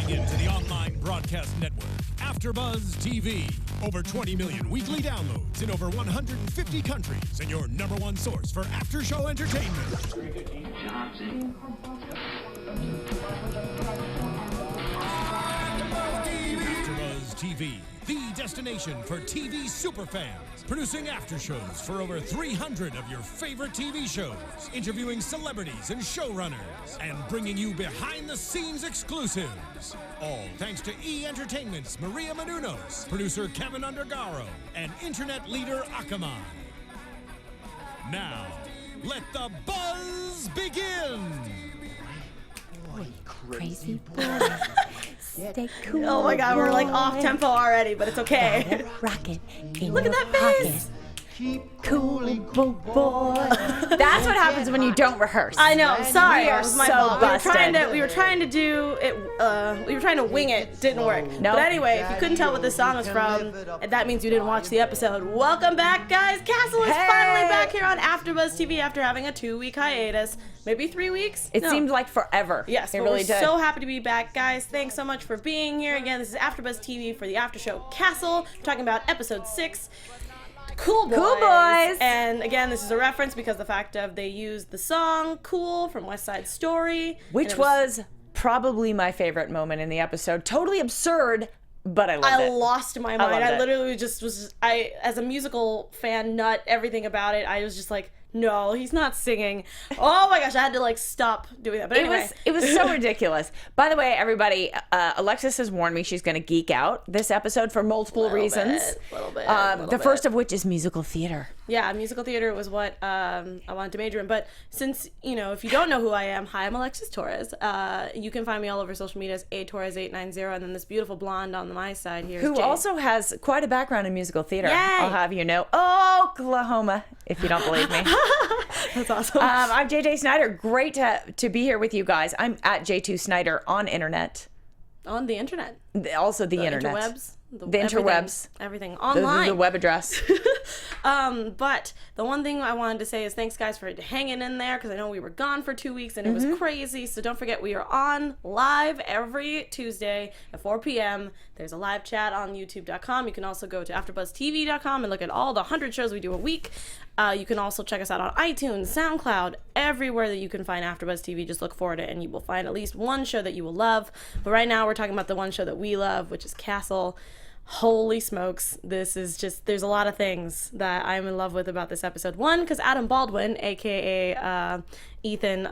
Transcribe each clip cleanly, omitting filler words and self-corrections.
Tuning in to the online broadcast network, AfterBuzz TV. Over 20 million weekly downloads in over 150 countries, and your #1 source for after-show entertainment. AfterBuzz TV, the destination for TV superfans. Producing aftershows for over 300 of your favorite TV shows, interviewing celebrities and showrunners, and bringing you behind-the-scenes exclusives. All thanks to E! Entertainment's Maria Menounos, producer Kevin Undergaro, and internet leader Akamai. Now, let the buzz begin! Boy, crazy boy. Stay cool. Oh my god, we're like off tempo already, but it's okay. Rocket. Look at that bass. Keep cool, boy. That's what happens when you don't rehearse. I know. I'm sorry. We are It was my so fault. busted. We were trying to do it. We were trying to wing it. Didn't work. Nope. But anyway, if you couldn't tell what this song was from, that means you didn't watch the episode. Welcome back, guys. Castle is finally back here on AfterBuzz TV after having a 2-week hiatus. Maybe 3 weeks. It seemed like forever. Yes, it but really we're did. so happy to be back, guys. Thanks so much for being here. Again, this is AfterBuzz TV for the after show Castle. We're talking about episode 6. Cool Boys. Cool Boys. And again, this is a reference because the fact of they used the song Cool from West Side Story. Which was probably my favorite moment in the episode. Totally absurd, but I loved it. I lost my mind. I loved it. literally just was, as a musical fan nut, everything about it, I was just like, no, he's not singing. Oh my gosh, I had to like stop doing that. But anyway. It was so ridiculous. By the way, everybody, Alexis has warned me she's going to geek out this episode for multiple reasons. Little bit. The first of which is musical theater. Yeah, musical theater was what I wanted to major in. But since, if you don't know who I am, hi, I'm Alexis Torres. You can find me all over social media as atorres890, and then this beautiful blonde on my side here is Who Jade. also has quite a background in musical theater. Yay! I'll have you know. Oklahoma, if you don't believe me. That's awesome. I'm JJ Snyder. Great to be here with you guys. I'm at J2 Snyder on internet. On the internet. Also the internet. Interwebs. The interwebs. Everything. Online. The web address. But the one thing I wanted to say is thanks, guys, for hanging in there, because I know we were gone for 2 weeks and it was crazy. So don't forget, we are on live every Tuesday at 4 p.m. There's a live chat on youtube.com. You can also go to AfterBuzzTV.com and look at all the 100 shows we do a week. You can also check us out on iTunes, SoundCloud, everywhere that you can find AfterBuzz TV. Just look for it and you will find at least one show that you will love. But right now we're talking about the one show that we love, which is Castle. Holy smokes, this is just, there's a lot of things that I'm in love with about this episode. One, because Adam Baldwin, a.k.a. Ethan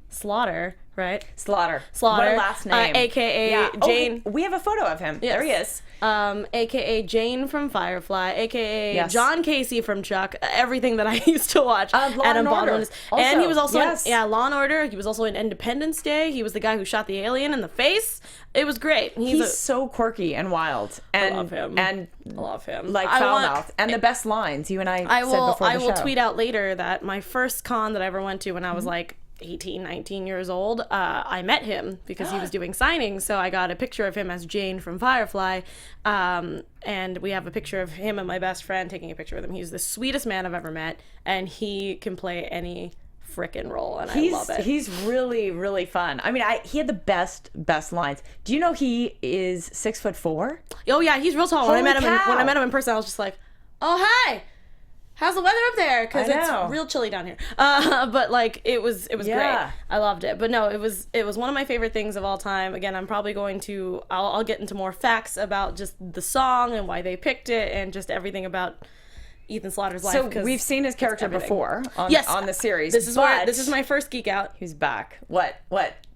Slaughter, right? Slaughter. What a last name. A.k.a. Jane. We have a photo of him. Yes. There he is. A.k.a. Jane from Firefly, a.k.a. Yes. John Casey from Chuck, everything that I used to watch. Law Adam and Baldwin Order. is, and he was also Yes. in Law and Order. He was also in Independence Day. He was the guy who shot the alien in the face. It was great. He's so quirky and wild. And, I love him. And I love him. like foul mouth. And the best lines you and I said before the show. I will tweet out later that my first con that I ever went to when I was like 18, 19 years old, I met him because he was doing signings. So I got a picture of him as Jane from Firefly. And we have a picture of him and my best friend taking a picture with him. He's the sweetest man I've ever met. And he can play any frickin' role, and I love it. He's really, really fun. I mean, he had the best lines. Do you know he is 6'4"? Oh yeah, he's real tall. When I met Holy him in person, I was just like, oh hi. How's the weather up there? Because it's real chilly down here. But like it was great. I loved it. But no, it was one of my favorite things of all time. Again, I'm probably going to I'll get into more facts about just the song and why they picked it and just everything about Ethan Slaughter's life. So we've seen his character before on the series. This is my first geek out. He's back. What?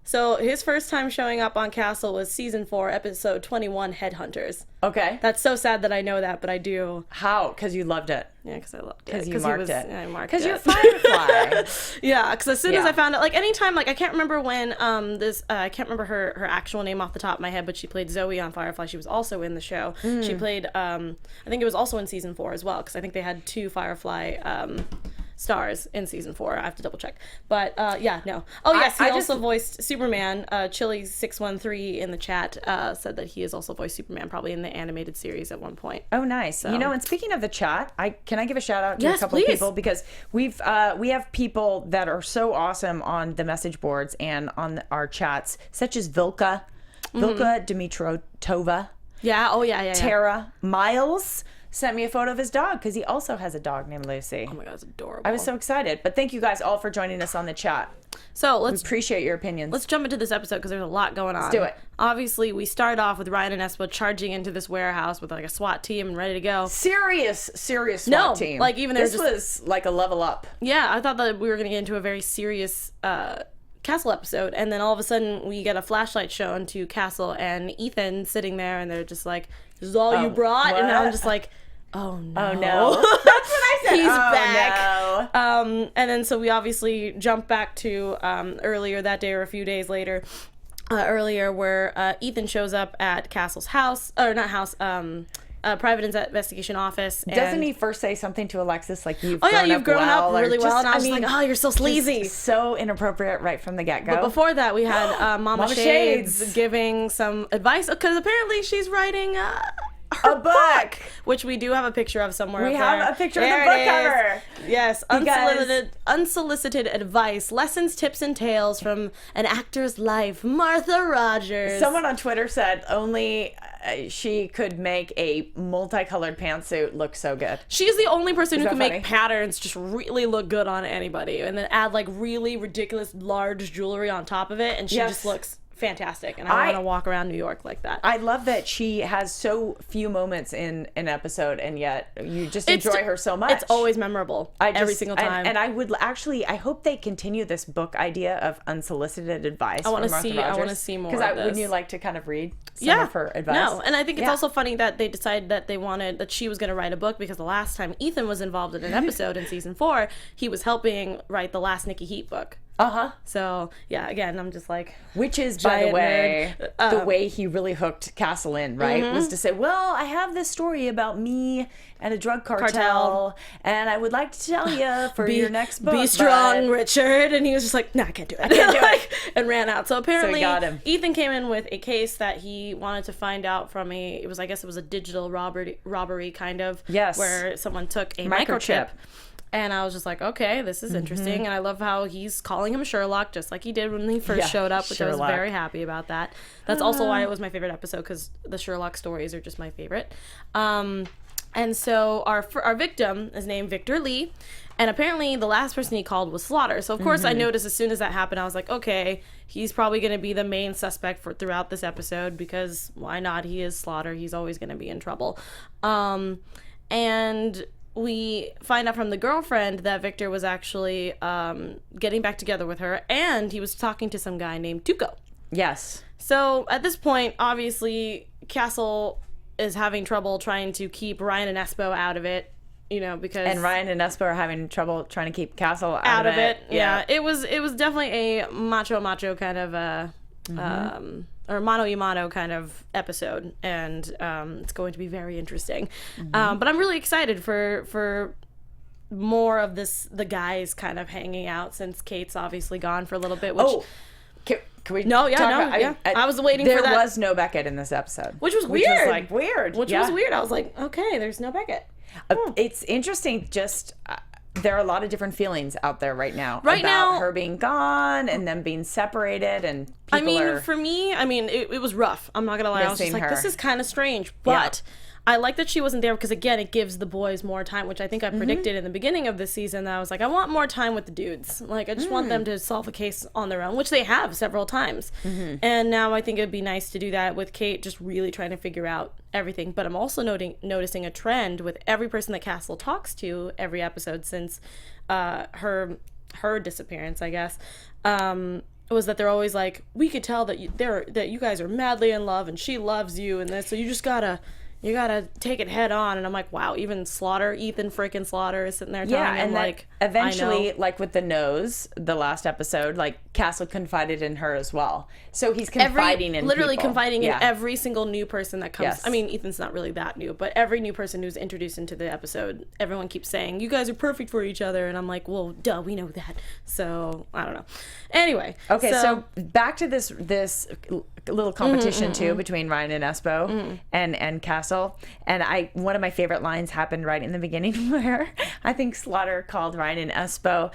So his first time showing up on Castle was season 4, episode 21, Headhunters. Okay. That's so sad that I know that, but I do. How? Because you loved it. Yeah, because I loved it. Because you marked it. I marked it. Because you're Firefly. Yeah, because as soon as I found it, like anytime, like I can't remember when I can't remember her actual name off the top of my head, but she played Zoe on Firefly. She was also in the show. She played, I think it was also in season 4 as well, because I think they had 2 Firefly stars in season 4. I have to double check. But yeah, no. Oh yes, he also voiced Superman. Chili613 in the chat said that he has also voiced Superman, probably in the animated series at one point. Oh, nice. So. And speaking of the chat, can I give a shout out to a couple please. of people, because we have people that are so awesome on the message boards and on our chats, such as Vilka. Vilka Dimitrotova. Yeah. Oh, yeah. Tara Miles sent me a photo of his dog because he also has a dog named Lucy. Oh my God, it's adorable. I was so excited. But thank you guys all for joining us on the chat. So We appreciate your opinions. let's jump into this episode because there's a lot going on. Let's do it. Obviously, we start off with Ryan and Espo charging into this warehouse with like a SWAT team and ready to go. Serious SWAT team. Like even this was like a level up. Yeah, I thought that we were going to get into a very serious Castle episode, and then all of a sudden we get a flashlight shown to Castle and Ethan sitting there, and they're just like, "This is all you brought," what? and I'm just like, "Oh no!" Oh no, that's what I said. He's back. No. And then so we obviously jump back to earlier that day or a few days later, where Ethan shows up at Castle's house, or not house, private investigation office. And Doesn't he first say something to Alexis like you've you've grown up really well, and I was mean, like, oh, you're so sleazy. So inappropriate right from the get-go. But before that, we had Mama Shades giving some advice, because apparently she's writing her book, which we do have a picture of somewhere. We up have there. a picture of There the book it is. cover. Yes, unsolicited advice, lessons, tips, and tales from an actor's life. Martha Rodgers. Someone on Twitter said only she could make a multicolored pantsuit look so good. She's the only person who that can funny? make patterns just really look good on anybody, and then add like really ridiculous large jewelry on top of it, and she just looks fantastic. And I want to walk around New York like that. I love that she has so few moments in an episode, and yet you just enjoy her so much. It's always memorable. Every single time. And I would actually, I hope they continue this book idea of unsolicited advice. I want to see more. Because wouldn't you like to kind of read some of her advice? No, and I think it's also funny that they decided that she was going to write a book, because the last time Ethan was involved in an episode in season 4, he was helping write the last Nikki Heat book. So yeah, again, I'm just like, which is, by the way, the way he really hooked Castle in, right? Was to say, well, I have this story about me and a drug cartel, and I would like to tell you for your next book. Be strong, Richard. And he was just like, no, I can't do it. I can't do it. And ran out. So apparently, he got him. Ethan came in with a case that he wanted to find out from I guess it was a digital robbery kind of, where someone took a microchip. And I was just like, okay, this is interesting. And I love how he's calling him Sherlock, just like he did when he first showed up, which Sherlock. I was very happy about that. That's also why it was my favorite episode, because the Sherlock stories are just my favorite. And so our victim is named Victor Lee. And apparently the last person he called was Slaughter. So, of course, I noticed as soon as that happened, I was like, okay, he's probably going to be the main suspect throughout this episode, because why not? He is Slaughter. He's always going to be in trouble. And we find out from the girlfriend that Victor was actually getting back together with her, and he was talking to some guy named Tuco. Yes. So at this point, obviously, Castle is having trouble trying to keep Ryan and Espo out of it, because... And Ryan and Espo are having trouble trying to keep Castle out of it. Yeah. It was definitely a macho kind of or mano-y-mano kind of episode, and it's going to be very interesting. But I'm really excited for more of the guys kind of hanging out, since Kate's obviously gone for a little bit. Which, can we? No, yeah, talk no, about, yeah. I was waiting for that. There was no Beckett in this episode, which was weird. Which was weird. I was like, okay, there's no Beckett. It's interesting. Just there are a lot of different feelings out there right now about her being gone and them being separated, and for me, it was rough. I'm not gonna lie. I was just like, this is kind of strange, but I like that she wasn't there, because again, it gives the boys more time, which I think I predicted in the beginning of this season, that I was like, I want more time with the dudes. Like, I just want them to solve a case on their own, which they have several times. And now I think it'd be nice to do that with Kate just really trying to figure out everything. But I'm also noticing a trend with every person that Castle talks to every episode since her disappearance, I guess. Was that they're always like, we could tell that you guys are madly in love, and she loves you, and this, so you just gotta take it head on. And I'm like, wow, even Slaughter, Ethan freaking Slaughter, is sitting there telling him, like, eventually, like with the nose, the last episode, like Castle confided in her as well. So he's confiding in literally people. confiding in every single new person that comes. Yes. Ethan's not really that new, but every new person who's introduced into the episode, everyone keeps saying, you guys are perfect for each other. And I'm like, well, duh, we know that. So I don't know. Anyway. Okay, so back to this little competition too between Ryan and Espo and Castle. And one of my favorite lines happened right in the beginning, where I think Slaughter called Ryan and Espo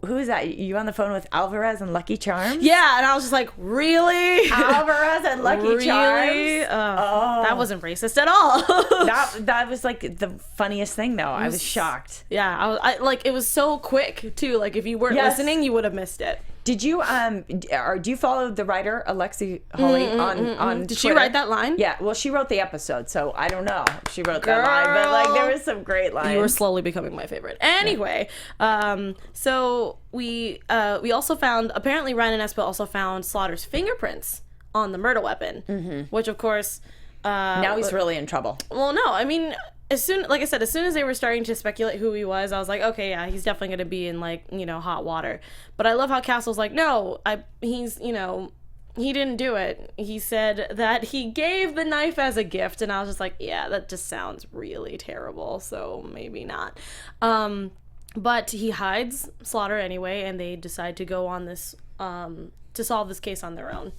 who is that? You on the phone with Alvarez and Lucky Charms? Yeah, and I was just like, really? Alvarez and Lucky Charms? That wasn't racist at all. that was like the funniest thing, though. I was shocked. Yeah, I like, it was so quick too. Like, if you weren't listening, you would have missed it. Did you do you follow the writer Alexi Holly on Did Twitter? she write that line? Yeah, well, she wrote the episode, so I don't know if she wrote that line, but like there was some great lines. You were slowly becoming my favorite. Anyway, so we also found, apparently Ryan and Espo also found Slaughter's fingerprints on the murder weapon, which of course now he's really in trouble. Well, no, I mean, as soon as they were starting to speculate who he was, I was like, okay, yeah, he's definitely going to be in, like, you know, hot water. But I love how Castle's like, no, he's, you know, he didn't do it. He said that he gave the knife as a gift, and I was just like, yeah, that just sounds really terrible, so maybe not. But he hides Slaughter anyway, and they decide to go on this, to solve this case on their own.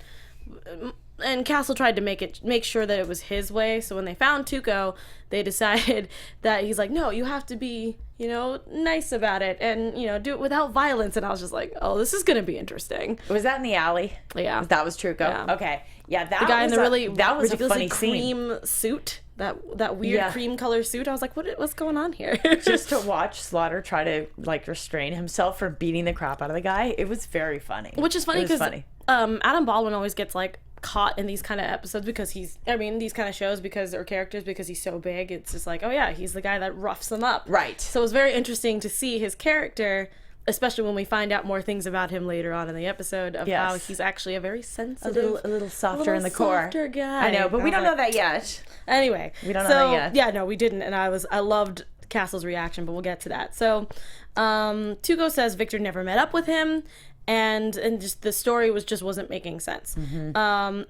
And Castle tried to make sure that it was his way. So when they found Tuco, they decided that he's like, no, you have to be, you know, nice about it and, you know, do it without violence. And I was just like, oh, this is going to be interesting. Was that in the alley? Yeah. That was Tuco? Yeah. Okay. Yeah, that the guy was in the really that was a funny cream scene. suit. That weird cream color suit. I was like, what's going on here? Just to watch Slaughter try to, like, restrain himself from beating the crap out of the guy, it was very funny. Which is funny because Adam Baldwin always gets, like, caught in these kind of episodes because these kind of shows or characters because he's so big. It's just like, oh yeah, he's the guy that roughs them up. Right. So it was very interesting to see his character, especially when we find out more things about him later on in the episode of how he's actually a very sensitive, a little softer in the core guy. I know, but we don't know that yet. Anyway, we don't know that yet. Yeah, no, we didn't, and I loved Castle's reaction, but we'll get to that. So, Tuco says Victor never met up with him. And just the story wasn't making sense. I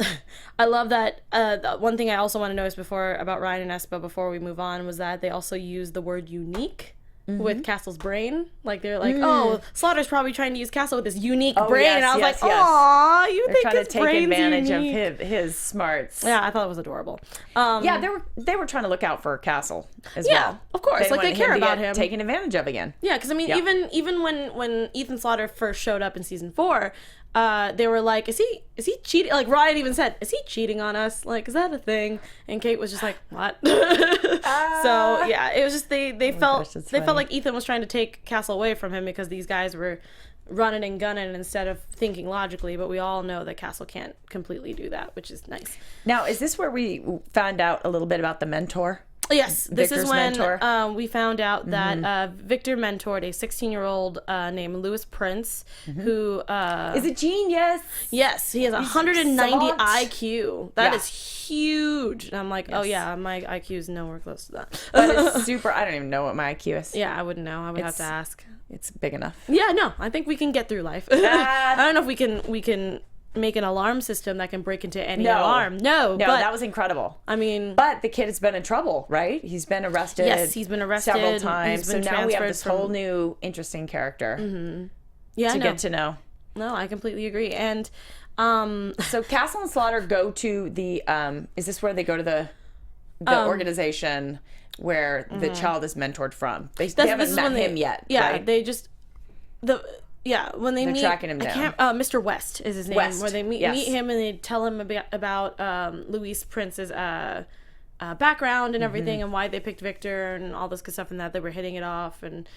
love that. One thing I also want to notice about Ryan and Espo before we move on was that they also used the word unique with Castle's brain. Like, they're like, oh, Slaughter's probably trying to use Castle with his unique brain. Yes, and I was yes, like, yes. aw, you They're think trying his to take brain's advantage unique. of his smarts. Yeah, I thought it was adorable. Yeah, they were trying to look out for Castle as well. Yeah, of course. Like, they care about him. Taken advantage of again. Yeah, because I mean, even when Ethan Slaughter first showed up in season 4, they were like, is he cheating? Like, Ryan even said, is he cheating on us? Like, is that a thing? And Kate was just like, what? So yeah, it was just they felt like Ethan was trying to take Castle away from him because these guys were running and gunning instead of thinking logically. But we all know that Castle can't completely do that, which is nice. Now, is this where we found out a little bit about the mentor? Yes, this Victor's is when mentor. We found out that Victor mentored a 16-year-old named Louis Prince, who is a genius. Yes, he has 190 savant. IQ. That is huge. And I'm like, oh yeah, my IQ is nowhere close to that. But it's super. I don't even know what my IQ is. Yeah, I wouldn't know. I would have to ask. It's big enough. Yeah, no, I think we can get through life. I don't know if we can make an alarm system that can break into any alarm. No, but that was incredible. I mean, but the kid has been in trouble, right? He's been arrested. Yes, he's been arrested several times. So now we have this whole from new interesting character to get to know. No, I completely agree. And so Castle and Slaughter go to the is this where they go to the organization where the child is mentored from? They haven't met him yet. Yeah, right? they just when they meet, tracking him down. Mr. West is his name. West, where they meet him and they tell him about Louis Prince's background and everything and why they picked Victor and all this good stuff and that they were hitting it off and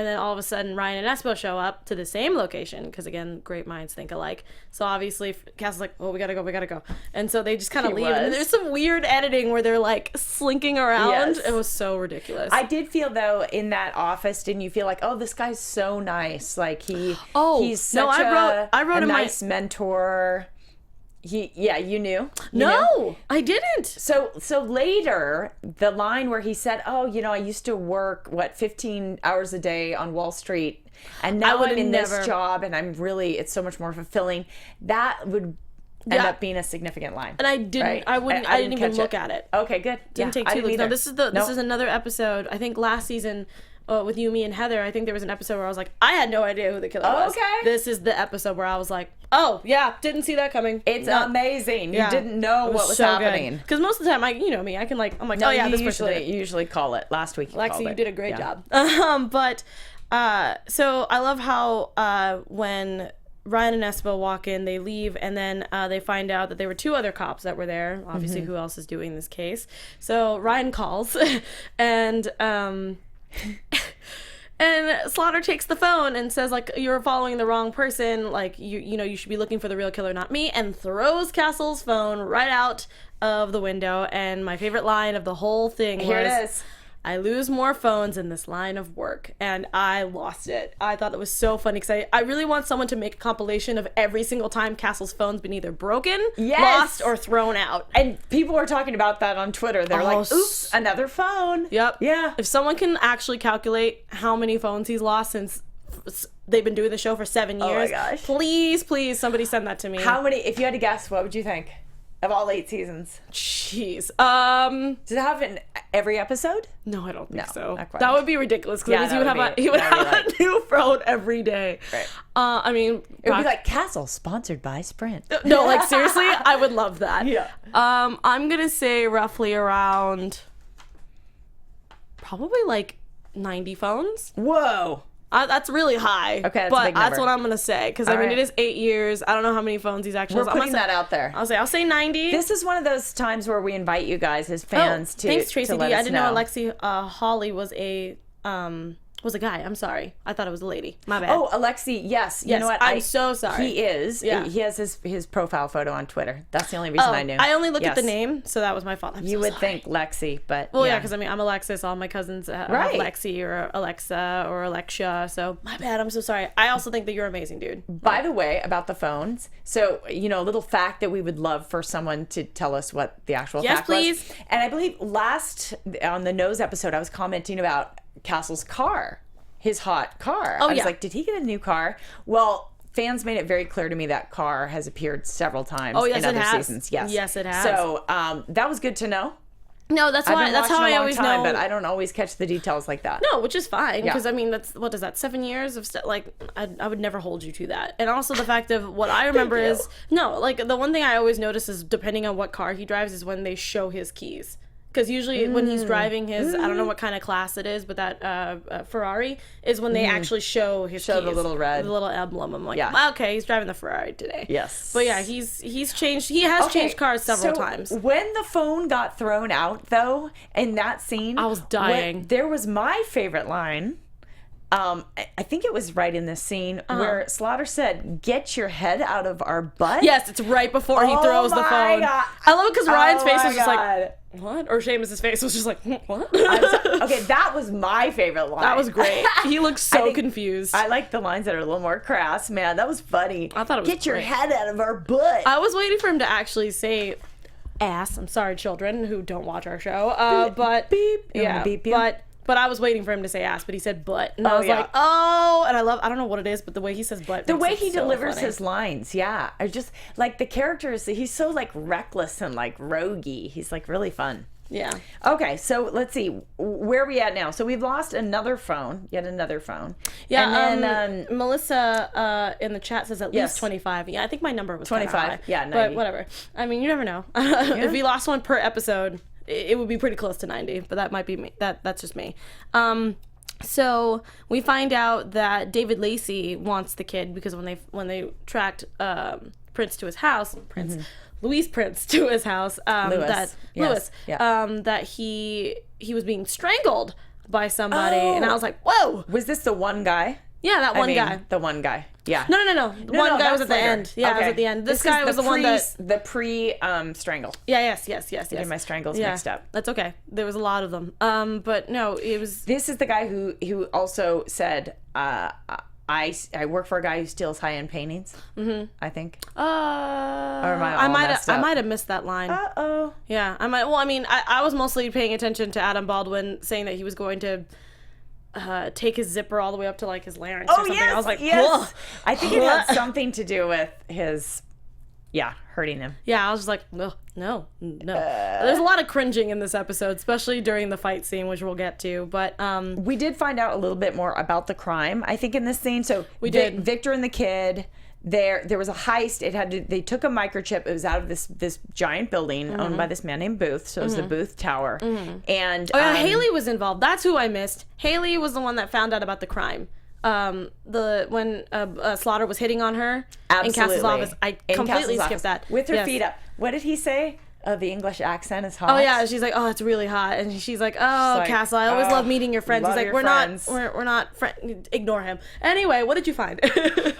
then all of a sudden Ryan and Espo show up to the same location because again, great minds think alike. So obviously Castle's like, well, we gotta go, and so they just kind of leave. And there's some weird editing where they're like slinking around. Yes. It was so ridiculous. I did feel though in that office, didn't you feel like, oh, this guy's so nice, like he's such a nice mentor. You knew? No, I didn't. So later, the line where he said, oh, I used to work, 15 hours a day on Wall Street, and now I'm in this job, and it's so much more fulfilling. That would end up being a significant line. And I didn't, right? I didn't even look at it. Okay, good. Didn't take 2 looks. No, this is another episode. I think last season, with you, me, and Heather, I think there was an episode where I was like, I had no idea who the killer was. Okay. This is the episode where I was like, oh, yeah, didn't see that coming. It's amazing. You didn't know what was happening. Because most of the time, me, I'm like, oh yeah, this person did it. You usually call it. Last week you Lexi, called it. you did a great job. But So I love how when Ryan and Espo walk in, they leave, and then they find out that there were 2 other cops that were there. Obviously, who else is doing this case? So Ryan calls, and and Slaughter takes the phone and says, like, you're following the wrong person. Like, you should be looking for the real killer, not me. And throws Castle's phone right out of the window. And my favorite line of the whole thing Here it is. I lose more phones in this line of work. And I lost it. I thought that was so funny because I really want someone to make a compilation of every single time Castle's phone's been either broken, lost, or thrown out. And people were talking about that on Twitter. They're like, oops, another phone. Yep. Yeah. If someone can actually calculate how many phones he's lost since they've been doing the show for 7 years, oh my gosh, please, somebody send that to me. How many, if you had to guess, what would you think? Of all 8 seasons. Jeez. Does it have in every episode? No, I don't think so. Not quite. That would be ridiculous because he would have a new phone every day. Right. I mean, it would be like Castle sponsored by Sprint. No, like seriously, I would love that. Yeah. I'm gonna say roughly around probably like 90 phones. Whoa. That's really high. Okay, but that's what I'm gonna say because I mean it is 8 years. I don't know how many phones he's actually. We're putting that out there. I'll say 90. This is one of those times where we invite you guys as fans to. Thanks, Tracy to let D. us I didn't know know Alexi Hawley was a guy. I'm sorry. I thought it was a lady. My bad. Oh, Alexi, yes. You know what? I'm so sorry. He is. Yeah. He has his profile photo on Twitter. That's the only reason I knew. I only looked at the name, so that was my fault. You would think Lexi, but well, yeah, because I mean, I'm Alexis. All my cousins have Lexi or Alexa or Alexia. So my bad. I'm so sorry. I also think that you're amazing, dude. By the way, about the phones. So a little fact that we would love for someone to tell us what the actual fact please. was. And I believe on the Nose episode, I was commenting about Castle's car. His hot car. I was like, did he get a new car? Well, fans made it very clear to me that car has appeared several times in other seasons. Yes, it has. So that was good to know. No, that's why. That's how I always know. But I don't always catch the details like that. No, which is fine because I mean, that's what is that? 7 years of I would never hold you to that. And also the fact of what I remember is the one thing I always notice is depending on what car he drives is when they show his keys. Because usually when he's driving his, I don't know what kind of class it is, but that Ferrari is when they actually show his keys. The little red. The little emblem. I'm like, well, okay, he's driving the Ferrari today. Yes. But yeah, he's changed. He has changed cars several times. When the phone got thrown out, though, in that scene. I was dying. There was my favorite line. I think it was right in this scene where Slaughter said, "Get your head out of our butt." Yes, it's right before he throws the phone. God. I love it because Ryan's face was just like, what? Or Seamus's face was just like, what? Okay, that was my favorite line. That was great. He looked so confused. I like the lines that are a little more crass, man. That was funny. I thought it was Get your head out of our butt. I was waiting for him to actually say ass. I'm sorry, children who don't watch our show. But beep. Yeah, beep you? But I was waiting for him to say ass, but he said butt. And I was like, oh, and I don't know what it is, but the way he says butt. The way he delivers his lines, yeah. I just, like, the characters, he's so, like, reckless and, like, roguey. He's, like, really fun. Yeah. Okay, so let's see. Where are we at now? So we've lost another phone, yet another phone. Yeah, and then Melissa in the chat says at least 25. Yeah, I think my number was 25. High, yeah, 90. But whatever. I mean, you never know. If we lost one per episode, it would be pretty close to 90, but that might be me. That's just me. So we find out that David Lacey wants the kid because when they tracked Prince to his house, Louis Prince to his house, that he was being strangled by somebody, and I was like, whoa! Was this the one guy? Yeah, that one guy. The one guy. Yeah. No. The one guy was at the end. Yeah, it was at the end. This guy was the one that the pre-strangle. Yeah. Yes. Getting my strangles mixed up. That's okay. There was a lot of them. But no, it was. This is the guy who also said, I work for a guy who steals high-end paintings. I think. Or am I might have missed that line. Uh-oh. Yeah, I might. Well, I mean, I was mostly paying attention to Adam Baldwin saying that he was going to take his zipper all the way up to like his larynx or something. Yes, I was like, yes. I think it had something to do with his, hurting him. Yeah, I was just like, no. There's a lot of cringing in this episode, especially during the fight scene, which we'll get to. But we did find out a little bit more about the crime, I think, in this scene. So we did. Victor and the kid. There was a heist. They took a microchip. It was out of this giant building owned by this man named Booth. So it was the Booth Tower. And Haley was involved. That's who I missed. Haley was the one that found out about the crime. when Slaughter was hitting on her Absolutely. in Castle's office. I completely skipped that. With her feet up. What did he say? Oh, the English accent is hot. Oh yeah, she's like, oh, it's really hot, and she's like, oh, Castle, I always love meeting your friends. He's like, we're not friends. Ignore him. Anyway, what did you find? It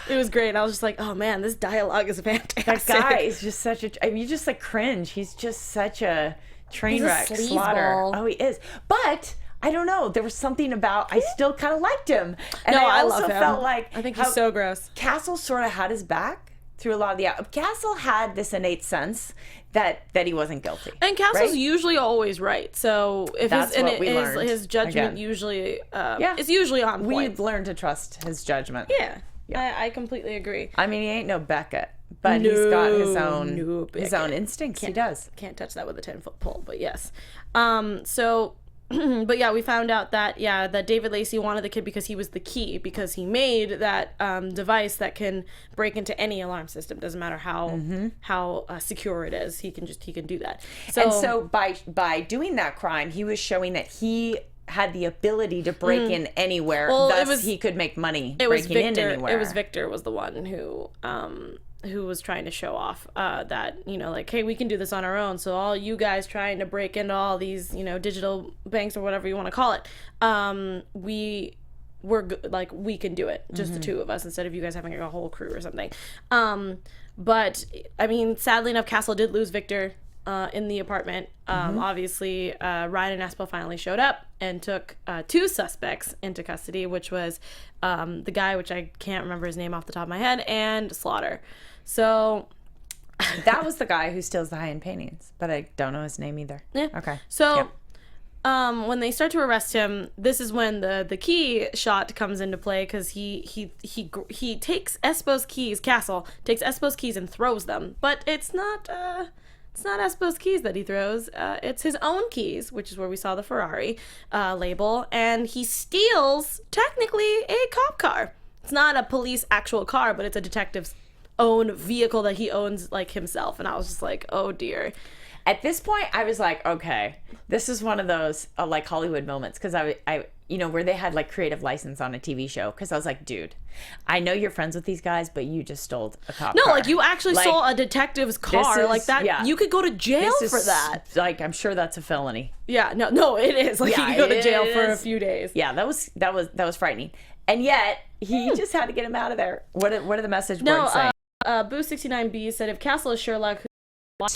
was great. I was just like, oh man, this dialogue is fantastic. That guy is just such a. I mean, you just like cringe. He's just such a train wreck. Slaughter. Oh, he is. But I don't know. There was something about. I still kind of liked him, and I also felt like I think he's so gross. Castle sort of had his back through a lot of the. Castle had this innate sense that he wasn't guilty. And Castle's usually always right. So if his judgment usually is usually on point. We've learned to trust his judgment. Yeah. I completely agree. I mean, he ain't no Beckett, but he's got his own instincts. He does. Can't touch that with a 10-foot pole, but yes. But yeah, we found out that that David Lacey wanted the kid because he was the key, because he made that device that can break into any alarm system. Doesn't matter how secure it is. He can do that. So by doing that crime, he was showing that he had the ability to break in anywhere. Thus, he could make money breaking in anywhere. It was Victor was the one who was trying to show off that, like, hey, we can do this on our own. So all you guys trying to break into all these, digital banks or whatever you want to call it, we can do it, just the two of us, instead of you guys having a whole crew or something. But I mean, sadly enough, Castle did lose Victor in the apartment. Obviously, Ryan and Espo finally showed up and took two suspects into custody, which was the guy, which I can't remember his name off the top of my head, and Slaughter. So that was the guy who steals the high-end paintings, but I don't know his name either. Yeah. Okay. So when they start to arrest him, this is when the key shot comes into play, because he takes Espo's keys. Castle takes Espo's keys and throws them, but it's not Espo's keys that he throws. It's his own keys, which is where we saw the Ferrari label, and he steals technically a cop car. It's not a police actual car, but it's a detective's own vehicle that he owns like himself. And I was just like, oh dear. At this point, I was like, okay, this is one of those like Hollywood moments, because I where they had like creative license on a TV show, because I was like, dude, I know you're friends with these guys, but you just stole a cop car. Like, you actually stole a detective's car like that. Yeah. You could go to jail for that. Like, I'm sure that's a felony. Yeah, no, it is. Like, you could go to jail for a few days. Yeah, that was frightening. And yet he just had to get him out of there. What did the message board say? Boo69B said, if Castle is Sherlock.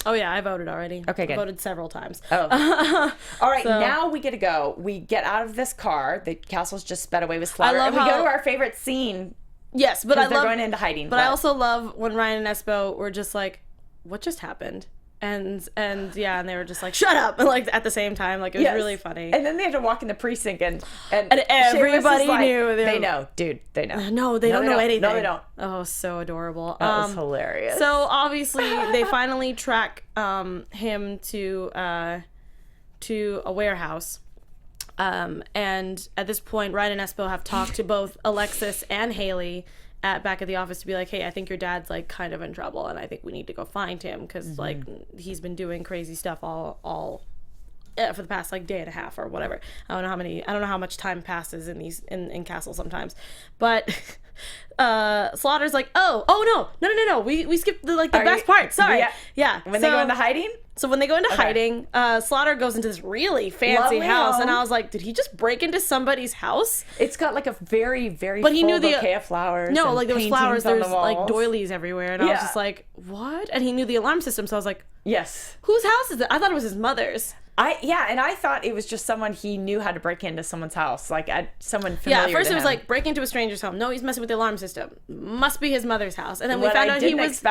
Oh yeah, I voted already. Okay, good. I voted several times. Oh. All right, now we get to go. We get out of this car. The Castle's just sped away with Slaughter. And we go to our favorite scene. Yes, but they're going into hiding. But I also love when Ryan and Espo were just like, what just happened? And they were just like, shut up, like at the same time. Like, it was really funny. And then they had to walk in the precinct, and everybody knew. They know, dude. They know. No, they don't know anything. No, they don't. Oh, so adorable. That was hilarious. So obviously they finally track him to a warehouse. And at this point, Ryan and Espo have talked to both Alexis and Haley back at the office to be like, hey, I think your dad's like kind of in trouble, and I think we need to go find him, because like he's been doing crazy stuff all for the past like day and a half or whatever. I don't know how much time passes in Castle sometimes, but Slaughter's like, oh no, we skipped the best part. Sorry. Yeah. When they go into hiding. So when they go into hiding, Slaughter goes into this really fancy house, and I was like, did he just break into somebody's house? It's got like a very, very full bouquet of flowers. No, like there was flowers, there's like doilies everywhere, and I was just like, what? And he knew the alarm system, so I was like, yes. Whose house is it? I thought it was his mother's. And I thought it was just someone he knew how to break into someone's house, like someone familiar. Yeah, at first to it was him. like break into a stranger's home. No, he's messing with the alarm system. Must be his mother's house. And then we found out he was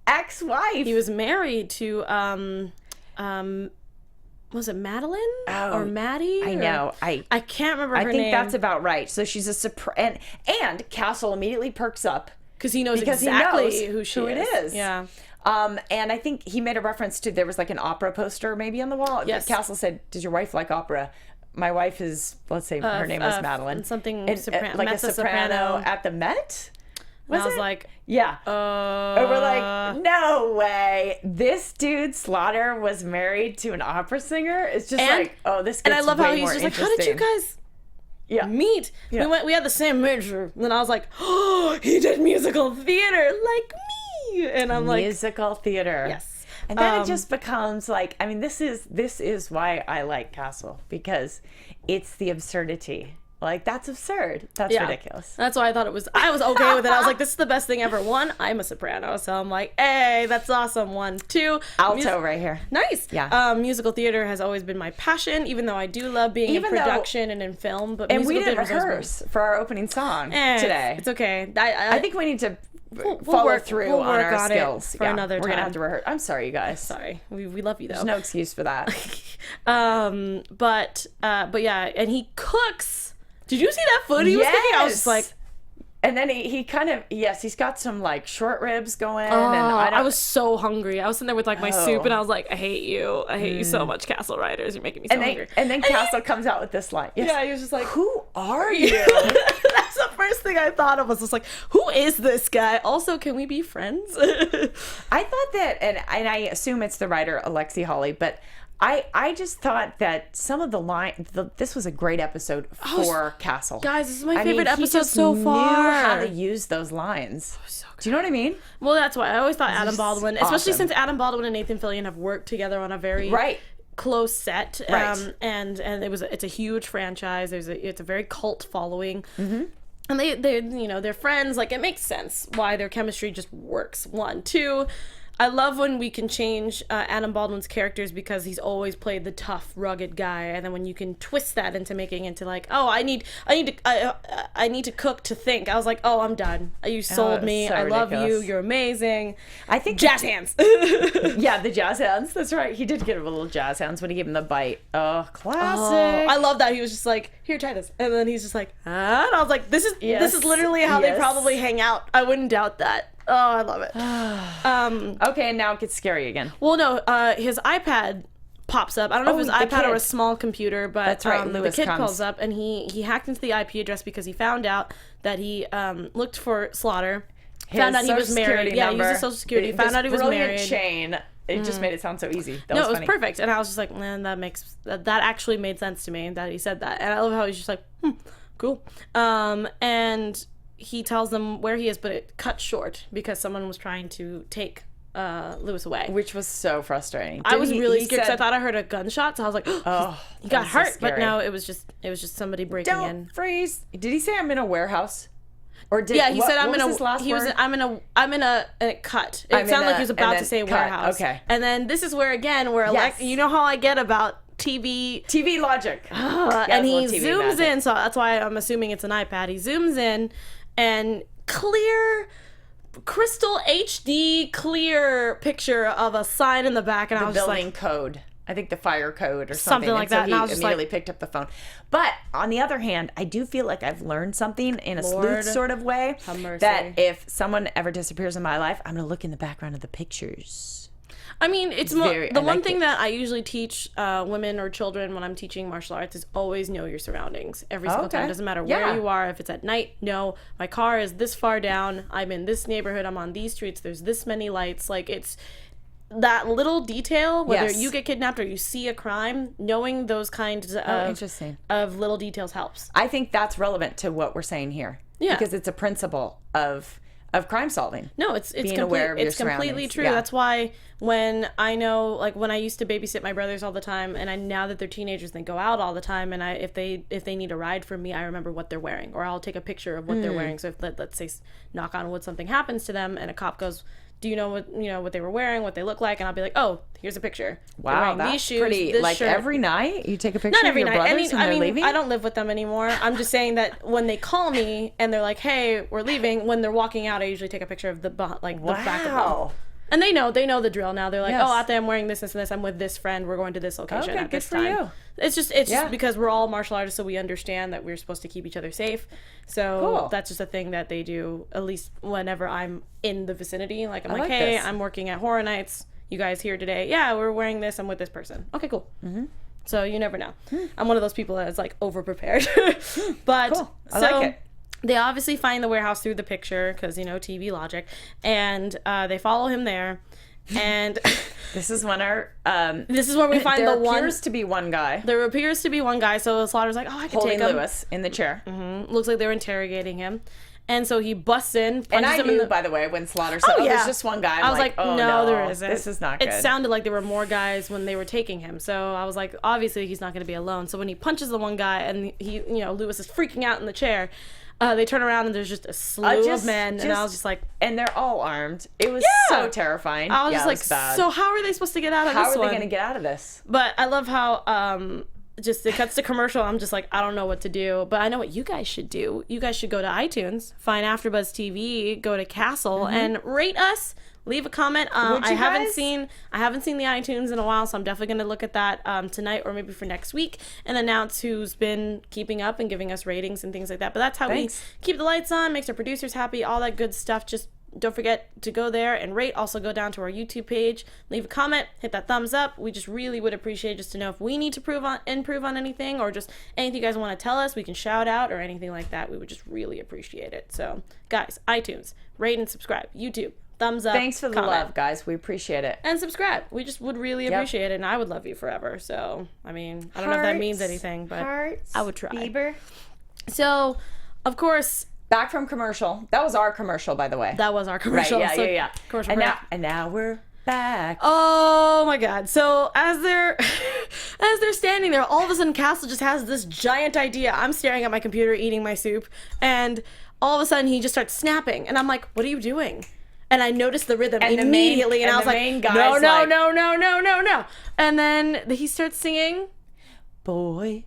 ex-wife. He was married to was it Madeline or Maddie? I know. I can't remember her name. I think that's about right. So she's a and Castle immediately perks up because he knows exactly who it is. Yeah. And I think he made a reference to, there was like an opera poster maybe on the wall. Yes. Castle said, does your wife like opera? My wife is, let's say her name was Madeline. Something like a soprano at the Met? I was like, yeah. And we're like, no way. This dude, Slaughter, was married to an opera singer? It's just like, oh, this gets way more interesting. And I love how he's just like, how did you guys meet. Yeah. We had the same major. And then I was like, oh, he did musical theater like me. And I'm like, musical theater. yes. And then it just becomes like, I mean, this is why I like Castle, because it's the absurdity. Like, that's absurd. That's ridiculous. That's why I was okay with it. I was like, this is the best thing ever. 1, I'm a soprano, so I'm like, hey, that's awesome. 1, 2. Alto right here. Nice. Yeah. Musical theater has always been my passion, even though I do love being in production and in film. But and we musical didn't theater rehearse for our opening song today. It's okay. I think we need to follow through on our skills for another time. We're gonna have to rehearse. I'm sorry, you guys. Sorry, we love you though. There's no excuse for that. But yeah, and he cooks. Did you see that food he was cooking? I was just like, and then he kind of he's got some like short ribs going. And I was so hungry. I was sitting there with like my soup, and I was like, I hate you so much, Castle Riders. You're making me so hungry. And then Castle comes out with this line. Yes. Yeah, he was just like, who are you? That's the first thing I thought of. Was just like, who is this guy? Also, can we be friends? I thought that, and I assume it's the writer Alexi Hawley, but I just thought that some of the this was a great episode for Castle. Guys, this is my favorite episode so far. Knew how to use those lines. So do you know what I mean? Well, that's why I always thought Adam Baldwin, especially awesome. since Adam Baldwin and Nathan Fillion have worked together on a very close set, right. And it's a huge franchise. It's a very cult following. Mm-hmm. And they're friends. Like, it makes sense why their chemistry just works. 1, 2. I love when we can change Adam Baldwin's characters, because he's always played the tough, rugged guy, and then when you can twist that into making it into like, oh, I need to cook to think. I was like, oh, I'm done. You sold me. So I love ridiculous. you. You're amazing. I think jazz hands. Yeah, the jazz hands. That's right. He did get a little jazz hands when he gave him the bite. Oh, classic. I love that. He was just like, here, try this, and then he's just like, ah. And I was like, this is literally how they probably hang out. I wouldn't doubt that. Oh, I love it. Okay, and now it gets scary again. Well, no, his iPad pops up. I don't know if it was an iPad or a small computer, but that's right. The kid calls up, and he hacked into the IP address because he found out that he looked for Slaughter. Found out he was married. Yeah, he used his social security. Found out he was married. Chain. It just made it sound so easy. It was perfect. And I was just like, man, that actually made sense to me that he said that. And I love how he's just like, cool. And he tells them where he is, but it cut short because someone was trying to take Lewis away, which was so frustrating. I was really scared because I thought I heard a gunshot, so I was like, "Oh, he got hurt." But no, it was just somebody breaking in. Don't freeze. Did he say I'm in a warehouse? Or did he said I'm in a? His last word? I'm in a. And it cut. It sounded like he was about to say warehouse. Okay. And then this is where again, you know how I get about TV logic. And he zooms in, so that's why I'm assuming it's an iPad. He zooms in. And crystal HD clear picture of a sign in the back, and I was just like, building code. I think the fire code or something like that. So he and I was just immediately like, picked up the phone. But on the other hand, I do feel like I've learned something in a sleuth sort of way, that if someone ever disappears in my life, I'm going to look in the background of the pictures. I mean, it's the one thing that I usually teach women or children when I'm teaching martial arts is always know your surroundings every single time. Doesn't matter where you are. If it's at night, no, my car is this far down. I'm in this neighborhood. I'm on these streets. There's this many lights. Like, it's that little detail, whether you get kidnapped or you see a crime, knowing those kinds of little details helps. I think that's relevant to what we're saying here. Yeah. Because it's a principle of crime solving. No, it's completely true. Yeah. That's why when I know, like, when I used to babysit my brothers all the time, and now that they're teenagers, they go out all the time, and if they need a ride from me, I remember what they're wearing, or I'll take a picture of what they're wearing. So if let's say, knock on wood, something happens to them, and a cop goes, do you know what they were wearing, what they look like? And I'll be like, oh, here's a picture. Wow, that's these shoes, pretty. this like shirt. Every night you take a picture Not every of your night. brothers when they're leaving? I don't live with them anymore. I'm just saying that when they call me and they're like, hey, we're leaving, when they're walking out, I usually take a picture of the back of them. And they know the drill now. They're like, oh, out there I'm wearing this, and this. I'm with this friend. We're going to this location at this time. You. It's just because we're all martial artists, so we understand that we're supposed to keep each other safe. So that's just a thing that they do, at least whenever I'm in the vicinity. Like, I'm like, hey, I'm working at Horror Nights. You guys here today? Yeah, we're wearing this. I'm with this person. Okay, cool. Mm-hmm. So you never know. I'm one of those people that's like over-prepared. But cool. I like it. They obviously find the warehouse through the picture because, TV logic. And they follow him there. And this is when this is where we find the one. There appears to be one guy. There appears to be one guy. So Slaughter's like, oh, I can holding take him. Lewis in the chair. Looks like they're interrogating him. And so he busts in, and I him knew, in the... by the way, when Slaughter said, there's just one guy. I was like, oh, no, there isn't. This is not good. It sounded like there were more guys when they were taking him. So I was like, obviously he's not going to be alone. So when he punches the one guy and he, Lewis is freaking out in the chair, they turn around and there's just a slew of men. And I was just like... And they're all armed. It was so terrifying. I was just like, bad. So how are they supposed to get out of this one? How are they going to get out of this? But I love how... just it cuts to commercial. I'm just like, I don't know what to do, but I know what you guys should do. You guys should go to iTunes, find AfterBuzz TV, go to Castle, and rate us. Leave a comment. I haven't seen the iTunes in a while, so I'm definitely gonna look at that tonight or maybe for next week and announce who's been keeping up and giving us ratings and things like that. But that's how we keep the lights on, makes our producers happy, all that good stuff. Just don't forget to go there and rate. Also go down to our YouTube page, leave a comment, hit that thumbs up. We just really would appreciate just to know if we need to improve on anything or just anything you guys want to tell us, we can shout out or anything like that. We would just really appreciate it. So guys, iTunes, rate and subscribe. YouTube, thumbs up. Thanks for the love, guys. We appreciate it. And subscribe. We just would really appreciate it, and I would love you forever. So, I mean, I don't know if that means anything, but I would try. Bieber. So, of course... Back from commercial. That was our commercial, by the way. That was our commercial. Right, yeah. Commercial and now we're back. Oh my God. So as they're standing there, all of a sudden Castle just has this giant idea. I'm staring at my computer eating my soup, and all of a sudden he just starts snapping, and I'm like, what are you doing? And I noticed the rhythm immediately, and I was like, no. And then he starts singing, boy,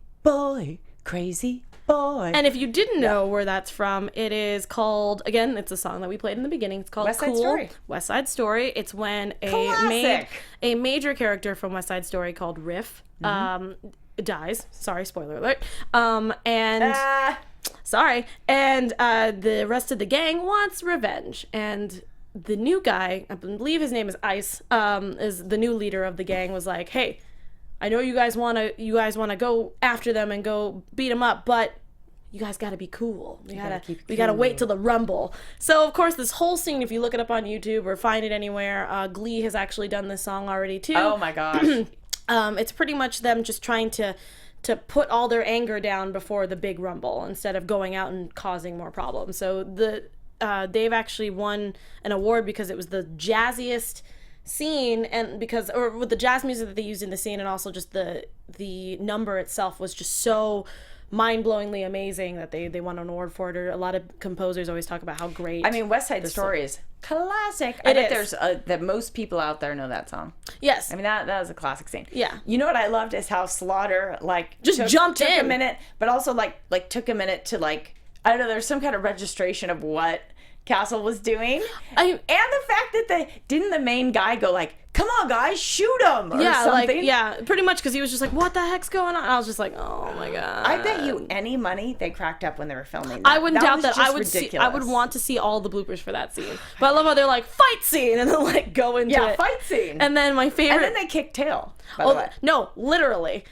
crazy boy. And if you didn't know where that's from, it is called, again, it's a song that we played in the beginning. It's called West Side Story. West Side Story. It's when a major character from West Side Story called Riff dies. Sorry, spoiler alert. Sorry. And the rest of the gang wants revenge. And the new guy, I believe his name is Ice, is the new leader of the gang, was like, hey, I know you guys want to go after them and go beat them up, but you guys got to be cool. We got to wait till the rumble. So of course this whole scene, if you look it up on YouTube or find it anywhere, Glee has actually done this song already too. Oh my gosh. It's pretty much them just trying to put all their anger down before the big rumble instead of going out and causing more problems. So they've actually won an award because it was the jazziest scene, and with the jazz music that they used in the scene, and also just the number itself was just so mind-blowingly amazing that they won an award for it. Or a lot of composers always talk about how great. I mean, West Side Story is classic. I bet there's that most people out there know that song. Yes. I mean, that was a classic scene. Yeah. You know what I loved is how Slaughter jumped in. Took a minute, but also like took a minute to I don't know, there's some kind of registration of what Castle was doing, and the fact that didn't the main guy go like, come on guys, shoot him, or something? Pretty much, because he was just like, what the heck's going on? I was just like, oh my God. I bet you any money they cracked up when they were filming that. I wouldn't doubt that. I would want to see all the bloopers for that scene. But I love how they're like, fight scene, and then go into it. Fight scene. And then my favorite, and then they kick tail, by the way. No, literally,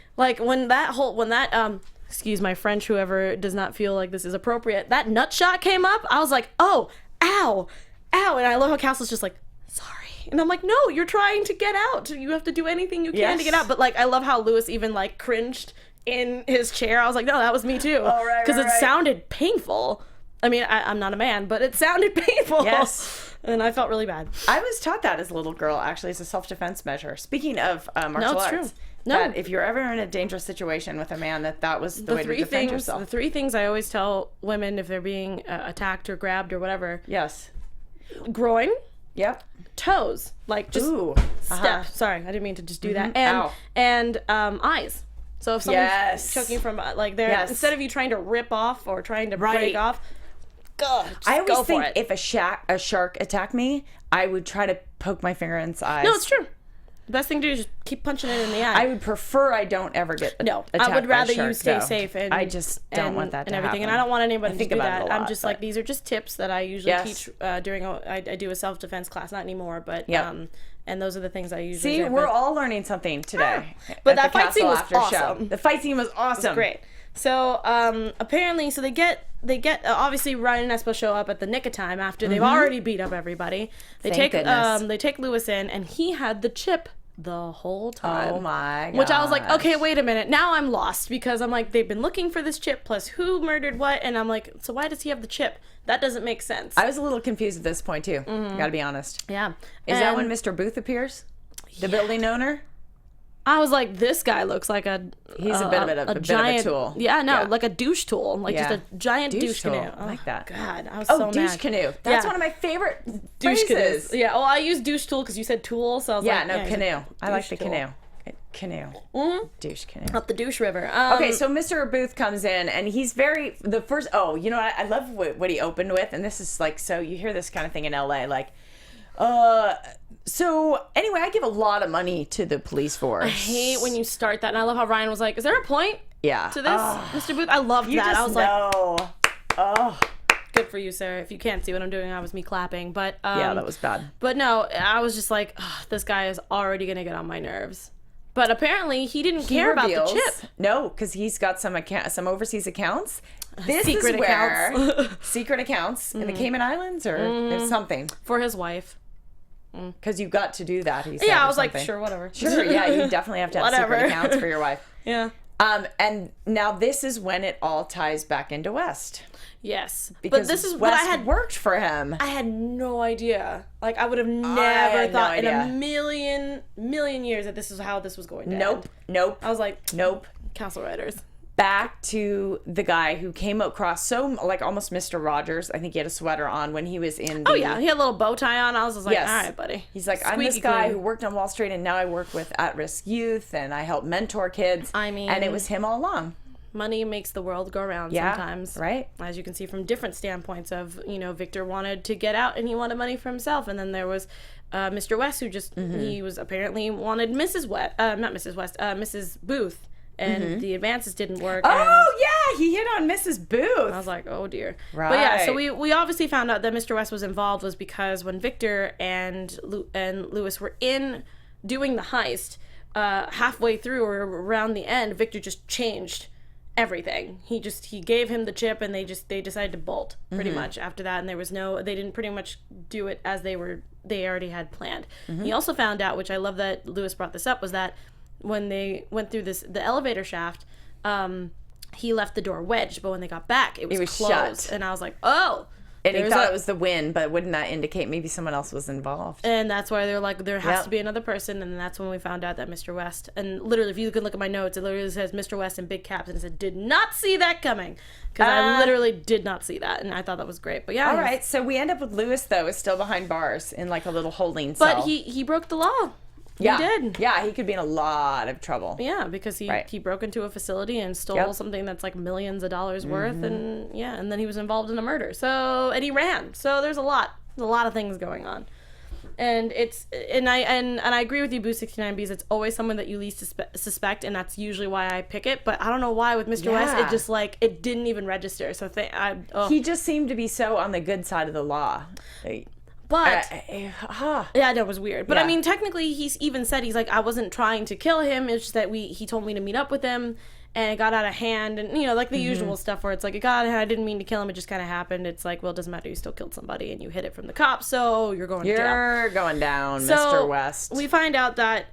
excuse my French, whoever does not feel like this is appropriate, that nut shot came up, I was like, oh, ow, and I love how Castle's just like, sorry. And I'm like, no, you're trying to get out. You have to do anything you can to get out. But I love how Lewis even cringed in his chair. I was like, no, that was me too. Oh, right, because it sounded painful. I mean, I'm not a man, but it sounded painful. Yes. And I felt really bad. I was taught that as a little girl, actually, as a self-defense measure. Speaking of martial arts. True. No. That if you're ever in a dangerous situation with a man, that was the way to defend yourself. The three things I always tell women if they're being attacked or grabbed or whatever. Yes. Groin. Yep. Toes. Step. Sorry, I didn't mean to just do that. And eyes. So if someone's choking from instead of you trying to rip off or trying to break off, I always think if a shark attacked me, I would try to poke my finger in its eyes. No, it's true. The best thing to do is just keep punching it in the eye. I would prefer I don't ever get attacked I would rather by a shark, you stay though. safe. And I just don't want that to everything. happen. And I don't want anybody to do about that. I'm just like, these are just tips that I usually teach during I do a self-defense class, not anymore, but and those are the things I usually see. We're all learning something today. But that fight scene was awesome. The fight scene was awesome. It was great. So apparently, so they get obviously Ryan and Espo show up at the nick of time after they've already beat up everybody. They take Lewis in, and he had the chip the whole time. Oh my god. Which I was like, okay, wait a minute. Now I'm lost because I'm like, they've been looking for this chip plus who murdered what, and I'm like, so why does he have the chip? That doesn't make sense. I was a little confused at this point too. Gotta be honest. Yeah. Is that when Mr. Booth appears? The building owner? I was like, this guy looks like he's a bit of a giant tool. Yeah, no, like a douche tool, like just a giant douche canoe. I like that. God, I was so mad. Douche canoe. That's one of my favorite douche phrases. Canoes. Yeah. Oh, I use douche tool because you said tool, so I was like, canoe. I like the canoe. Canoe. Douche canoe. Up the douche river. Okay, so Mr. Booth comes in, and he's I love what he opened with, and this is like, so you hear this kind of thing in LA, like, so anyway, I give a lot of money to the police force. I hate when you start that, and I love how Ryan was like, is there a point to this, Mr. Booth? I loved that. I was like, good for you, sir. If you can't see what I'm doing, that was me clapping. But yeah, that was bad. But no, I was just like, this guy is already going to get on my nerves. But apparently, he didn't care about the chip. No, because he's got some overseas accounts. This secret is where secret accounts in the Cayman Islands or something for his wife. Because you got to do that. He said, yeah, I was like, sure, whatever. Sure, yeah, you definitely have to have secret accounts for your wife. Yeah. And now this is when it all ties back into West. Yes, because but this is West what I had worked for him. I had no idea. Like, I would have never thought in a million years that this is how this was going to end. Nope. I was like, nope. Castle Riders. Back to the guy who came across like almost Mr. Rodgers. I think he had a sweater on when he was in the... Oh, yeah. He had a little bow tie on. I was just like, all right, buddy. He's like, I'm this guy who worked on Wall Street, and now I work with at-risk youth, and I help mentor kids. I mean... And it was him all along. Money makes the world go round sometimes. Right. As you can see from different standpoints of, Victor wanted to get out, and he wanted money for himself. And then there was Mr. West, who just, he was apparently wanted Mrs. Booth. And the advances didn't work. Yeah, he hit on Mrs. Booth. I was like, oh dear. Right. But yeah, so we obviously found out that Mr. West was involved was because when Victor and Lewis were in doing the heist, halfway through or around the end, Victor just changed everything. He gave him the chip, and they decided to bolt pretty much after that, and they didn't pretty much do it as they already had planned. He also found out, which I love that Lewis brought this up, was that when they went through the elevator shaft, he left the door wedged, but when they got back, it was closed. Shut. And I was like, oh. And he thought it was the wind, but wouldn't that indicate maybe someone else was involved? And that's why they're like, there has to be another person, and that's when we found out that Mr. West, and literally, if you could look at my notes, it literally says Mr. West in big caps, and it said, did not see that coming. Because I literally did not see that, and I thought that was great. But yeah. All right, so we end up with Lewis, though, is still behind bars in like a little holding cell. But he broke the law. Yeah. He did. Yeah, he could be in a lot of trouble. Yeah, because he broke into a facility and stole something that's like millions of dollars worth, and and then he was involved in a murder. And he ran. So there's a lot of things going on. And I agree with you, Boo 69Bs. It's always someone that you least suspect, and that's usually why I pick it. But I don't know why with Mr. West, it just it didn't even register. So he just seemed to be so on the good side of the law. But yeah, that was weird. But I mean, technically, he's even said he's like, I wasn't trying to kill him. It's just that he told me to meet up with him, and it got out of hand, and like the usual stuff where it's like, it got out of hand. I didn't mean to kill him. It just kind of happened. It's like, well, it doesn't matter. You still killed somebody, and you hid it from the cops, so you're going to jail. You're going down, Mr. West. We find out that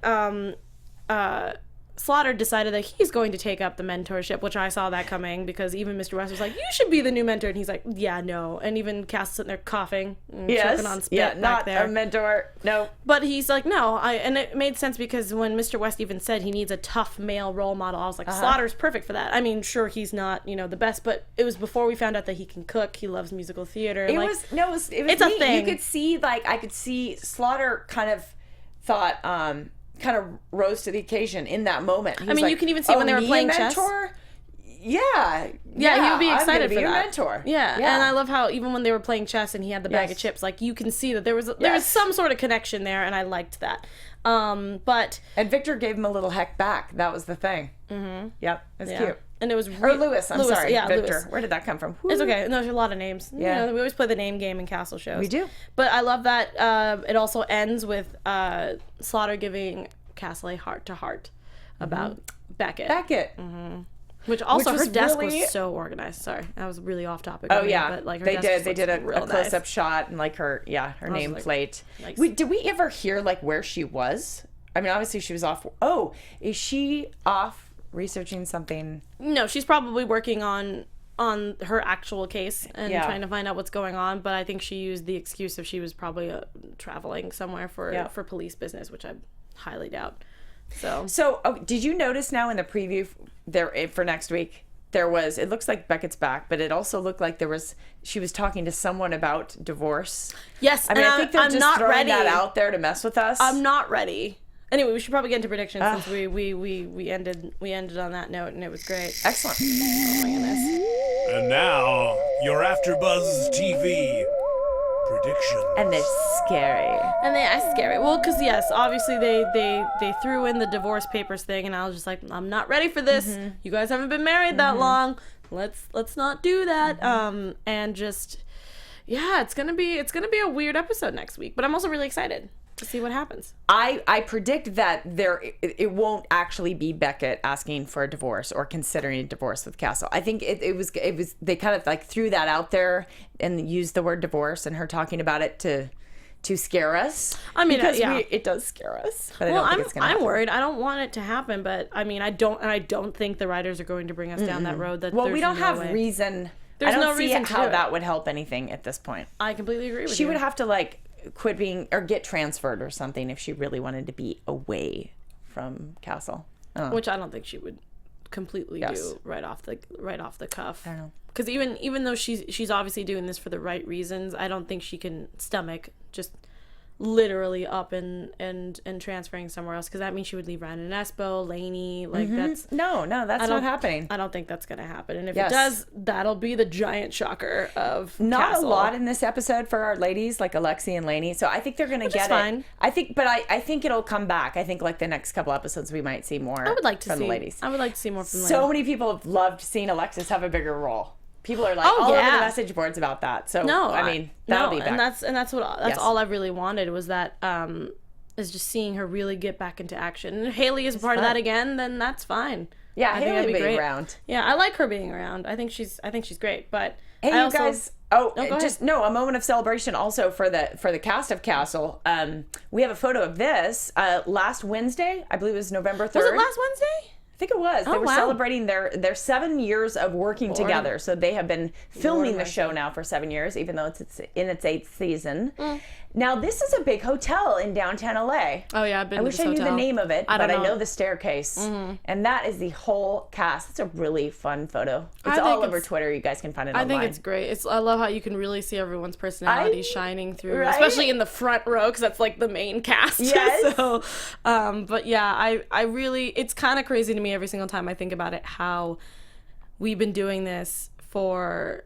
Slaughter decided that he's going to take up the mentorship, which I saw that coming, because even Mr. West was like, you should be the new mentor, and he's like, yeah, no. And even Cass sitting there coughing and choking on spit back there. Not a mentor, no. But he's like, no, and it made sense, because when Mr. West even said he needs a tough male role model, I was like, Slaughter's perfect for that. I mean, sure, he's not, the best, but it was before we found out that he can cook, he loves musical theater. It's a thing. You could see, I could see Slaughter kind of thought, kind of rose to the occasion in that moment. I mean, you can even see when they were playing chess. Yeah, he would be excited for that. Mentor. Yeah, and I love how even when they were playing chess and he had the bag of chips, like you can see that there was some sort of connection there, and I liked that. And Victor gave him a little heck back. That was the thing. Mm-hmm. Yep, it's cute. And it was Lewis. I'm sorry, yeah, Victor. Lewis. Where did that come from? Woo. It's okay. No, there's a lot of names. Yeah, we always play the name game in Castle shows. We do. But I love that it also ends with Slaughter giving Castle a heart-to-heart about Beckett. Mm-hmm. Which also her desk really... was so organized. Sorry, I was really off topic. Oh yeah, but like her they desk did a close-up nice. shot and like her nameplate. Like, did we ever hear like where she was? I mean, obviously she was off. Oh, is she off researching something? No, she's probably working on her actual case and trying to find out what's going on. But I think she used the excuse of she was probably traveling somewhere for police business, which I highly doubt. So did you notice now in the preview there for next week there was, it looks like Beckett's back, but it also looked like she was talking to someone about divorce. Yes, I mean, I think they're just not throwing that out there to mess with us. I'm not ready. Anyway, we should probably get into predictions since we ended on that note, and it was great. Excellent. Oh my goodness. And now your AfterBuzz TV predictions. And they're scary. And they are scary. Well, because yes, obviously they threw in the divorce papers thing, and I was just like, I'm not ready for this. Mm-hmm. You guys haven't been married that long. Let's not do that. And just it's gonna be a weird episode next week. But I'm also really excited to see what happens. I predict that it won't actually be Beckett asking for a divorce or considering a divorce with Castle. I think it was they kind of like threw that out there and used the word divorce and her talking about it to scare us. I mean, because it does scare us. But well, I don't think it's gonna happen. I'm worried. I don't want it to happen, but I mean, I don't think the writers are going to bring us down that road. We don't have reason. There's I don't no see reason how to that would help anything at this point. I completely agree with you. She would have to like quit being or get transferred or something if she really wanted to be away from Castle. Which I don't think she would completely do right off the cuff. I don't know. Because even though she's obviously doing this for the right reasons, I don't think she can stomach just literally up and transferring somewhere else, because that means she would leave Rein and Espo, Lainey, like that's no, that's not happening. I don't think that's gonna happen, and if it does, that'll be the giant shocker of not Castle. a lot in this episode for our ladies like Alexi and Lainey, so I think they're gonna get fine. it. I think it'll come back. I think like the next couple episodes we might see more. I would like to from see the ladies. I would like to see more from So Lainey. many people have loved seeing Alexis have a bigger role. People are like all over the message boards about that. So I mean, that'll be back. And that's all I really wanted was that is just seeing her really get back into action. And if Haley is part of that again, then that's fine. Yeah, Haley will be great. around. Yeah, I like her being around. I think she's great. But hey, you guys. A moment of celebration also for the cast of Castle. We have a photo of this last Wednesday. I believe it was November 3rd. Was it last Wednesday? I think it was. They were celebrating their 7 years of working together. So they have been filming the show now for 7 years, even though it's in its 8th season. Now, this is a big hotel in downtown LA. Oh, yeah, I've been I to wish this I knew hotel. the name of it, but I know the staircase. Mm-hmm. And that is the whole cast. It's a really fun photo. It's all over Twitter. You guys can find it online. I think it's great. I love how you can really see everyone's personality shining through, right? especially in the front row, because that's like the main cast. Yes. So, but yeah, I really, it's kind of crazy to me every single time I think about it, how we've been doing this for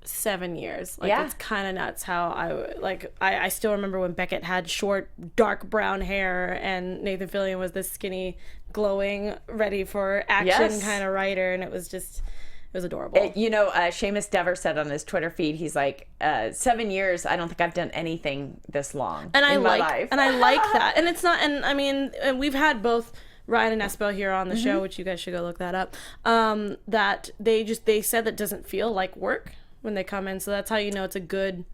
7 years. Like, it's kind of nuts how I still remember when Beckett had short, dark brown hair and Nathan Fillion was this skinny, glowing, ready for action kind of writer, and it was adorable. Seamus Dever said on his Twitter feed, he's like, 7 years, I don't think I've done anything this long in my life. And I like that. And it's not, and I mean, and we've had both Rein and Espo here on the show, which you guys should go look that up, that they said that doesn't feel like work when they come in. So that's how you know it's a good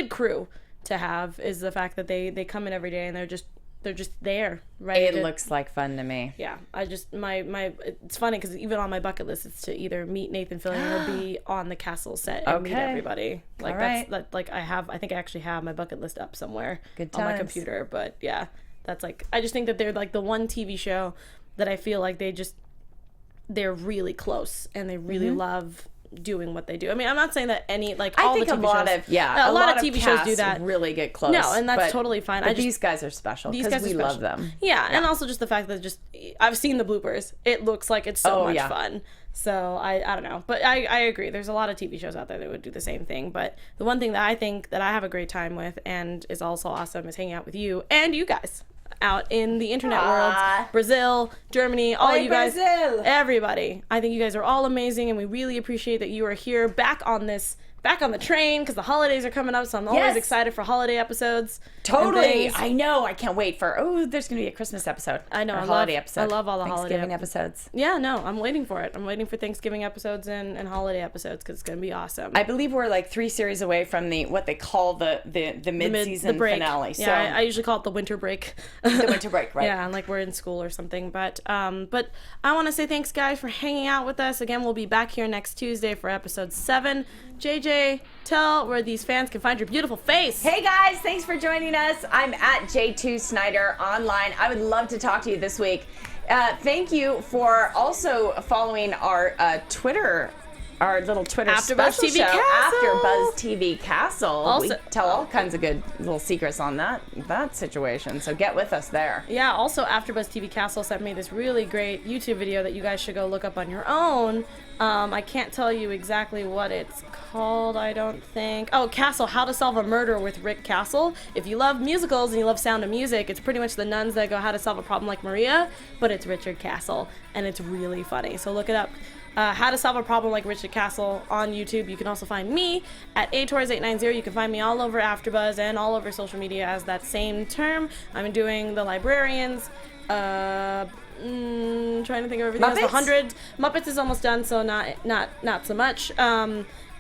crew to have, is the fact that they come in every day and they're just there, right? It looks like fun to me. Yeah, I just it's funny because even on my bucket list, it's to either meet Nathan Fillion or be on the Castle set and meet everybody. Like I think I actually have my bucket list up somewhere on my computer. But yeah, that's like, I just think that they're like the one TV show that I feel like they're really close and they really love doing what they do. I mean, I'm not saying that any a lot of TV shows do that, really get close. No, and that's totally fine. But these guys are special because we love them. Yeah, and also just the fact that I've seen the bloopers. It looks like it's so much fun. So I don't know, but I agree. There's a lot of TV shows out there that would do the same thing. But the one thing that I think that I have a great time with and is also awesome is hanging out with you and you guys out in the internet world, Brazil, Germany, all you guys, everybody. I think you guys are all amazing, and we really appreciate that you are here back on this back on the train because the holidays are coming up, so I'm always excited for holiday episodes. Totally. I know. I can't wait for, there's going to be a Christmas episode. I know. Holiday episode. I love all the Thanksgiving episodes. Yeah, no, I'm waiting for it. I'm waiting for Thanksgiving episodes and holiday episodes because it's going to be awesome. I believe we're like 3 series away from what they call the mid-season finale. So yeah, I usually call it the winter break. The winter break, right. Yeah, like we're in school or something. But I want to say thanks, guys, for hanging out with us. Again, we'll be back here next Tuesday for episode 7. JJ, tell where these fans can find your beautiful face. Hey guys, thanks for joining us. I'm at J2 Snyder online. I would love to talk to you this week. Thank you for also following our Twitter, our little Twitter AfterBuzz special TV show, Castle. AfterBuzz TV Castle. Also, we tell all kinds of good little secrets on that situation, so get with us there. Yeah, also AfterBuzz TV Castle sent me this really great YouTube video that you guys should go look up on your own. I can't tell you exactly what it's called, I don't think. Oh, Castle, How to Solve a Murder with Rick Castle. If you love musicals and you love Sound of Music, it's pretty much the nuns that go How to Solve a Problem Like Maria, but it's Richard Castle, and it's really funny, so look it up. How to Solve a Problem Like Richard Castle on YouTube. You can also find me at atorres890. You can find me all over AfterBuzz and all over social media as that same term. I'm doing the Librarians, trying to think of everything else. The 100. Muppets is almost done, so not so much.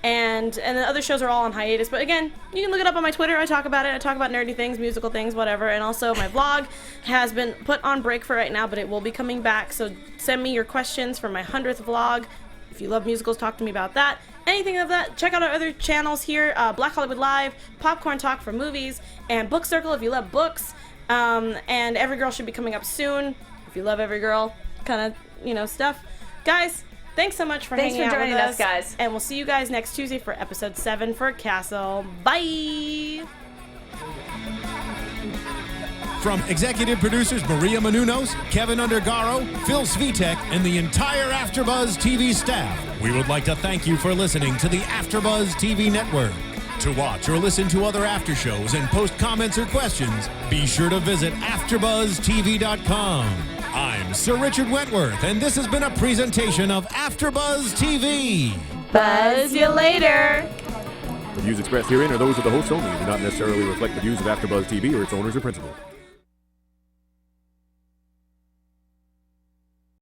And the other shows are all on hiatus. But again, you can look it up on my Twitter. I talk about it. I talk about nerdy things, musical things, whatever. And also my vlog has been put on break for right now, but it will be coming back. So send me your questions for my 100th vlog. If you love musicals, talk to me about that. Anything of that, check out our other channels here. Black Hollywood Live, Popcorn Talk for movies, and Book Circle if you love books. And Every Girl should be coming up soon. If you love Every Girl kind of, stuff. Guys, thanks so much for hanging out with us. Thanks for joining us, guys. And we'll see you guys next Tuesday for episode 7 for Castle. Bye! From executive producers Maria Menounos, Kevin Undergaro, Phil Svitek, and the entire AfterBuzz TV staff, we would like to thank you for listening to the AfterBuzz TV network. To watch or listen to other after shows and post comments or questions, be sure to visit AfterBuzzTV.com. I'm Sir Richard Wentworth, and this has been a presentation of AfterBuzz TV. Buzz you later! The views expressed herein are those of the hosts only and do not necessarily reflect the views of AfterBuzz TV or its owners or principals.